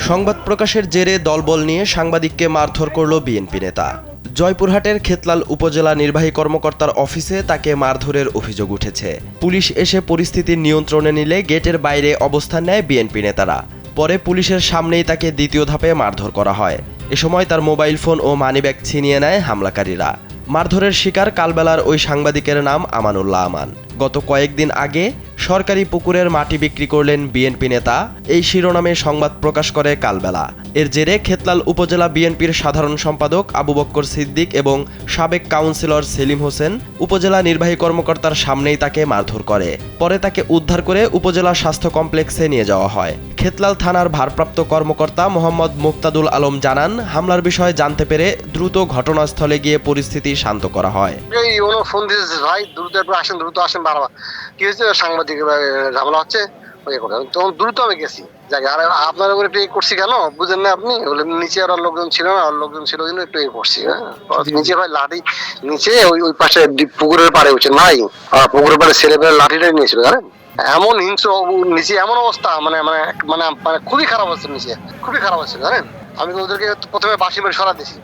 সংবাদ প্রকাশের জেরে দলবল নিয়ে সাংবাদিককে মারধর করল বিএনপি নেতা। জয়পুরহাটের খেতলাল উপজেলা নির্বাহী কর্মকর্তার অফিসে তাকে মারধরের অভিযোগ উঠেছে। পুলিশ এসে পরিস্থিতি নিয়ন্ত্রণে নিলে গেটের বাইরে অবস্থান নেয় বিএনপি নেতারা। পরে পুলিশের সামনেই তাকে দ্বিতীয় ধাপে মারধর করা হয়। এ সময় তার মোবাইল ফোন ও মানিব্যাগ ছিনিয়ে নেয় হামলাকারীরা। মারধরের শিকার কালবেলার ওই সাংবাদিকের নাম আমানুল্লাহ আমান। গত কয়েকদিন আগে সরকারি পুকুরের মাটি বিক্রি করলেন বিএনপি নেতা, এই শিরোনামে সংবাদ প্রকাশ করে কালবেলা। এর জেরে খেতলাল উপজেলা বিএনপির সাধারণ সম্পাদক আবু বক্কর সিদ্দিক এবং সাবেক কাউন্সিলর সেলিম হোসেন উপজেলা নির্বাহী কর্মকর্তার সামনেই তাকে মারধর করে। পরে তাকে উদ্ধার করে উপজেলা স্বাস্থ্য কমপ্লেক্সে নিয়ে যাওয়া হয়। খেতলাল থানার ভারপ্রাপ্ত কর্মকর্তা মোহাম্মদ মুক্তাদুল আলম জানান, হামলার বিষয়ে জানতে পেরে দ্রুত ঘটনাস্থলে গিয়ে পরিস্থিতি শান্ত করা হয়। ফোন দিয়েছে, ভাই দ্রুত আসেন, দ্রুত আসেন। বারবার কি হয়েছে, সাংবাদিক ঝামেলা হচ্ছে, তখন দ্রুত আমি গেছি। আরে আপনার উপরে একটু করছি কেন বুঝেন না আপনি? নিচে আর লোকজন ছিল না, আর লোকজন ছিল একটু করছি। নিচে ভাই লাঠি, নিচে ওই পাশে পুকুরের পাড়ে উঠছে নাই, পুকুরের পাড়ে ছেলেপেলে লাঠিটাই নিয়েছিল জানেন। এমন হিংস্র নিচে, এমন অবস্থা মানে মানে মানে মানে খুবই খারাপ হচ্ছে, নিচে খুবই খারাপ হচ্ছে জানেন। আমি ওদেরকে প্রথমে বাঁশি মেরে সরা দিছি,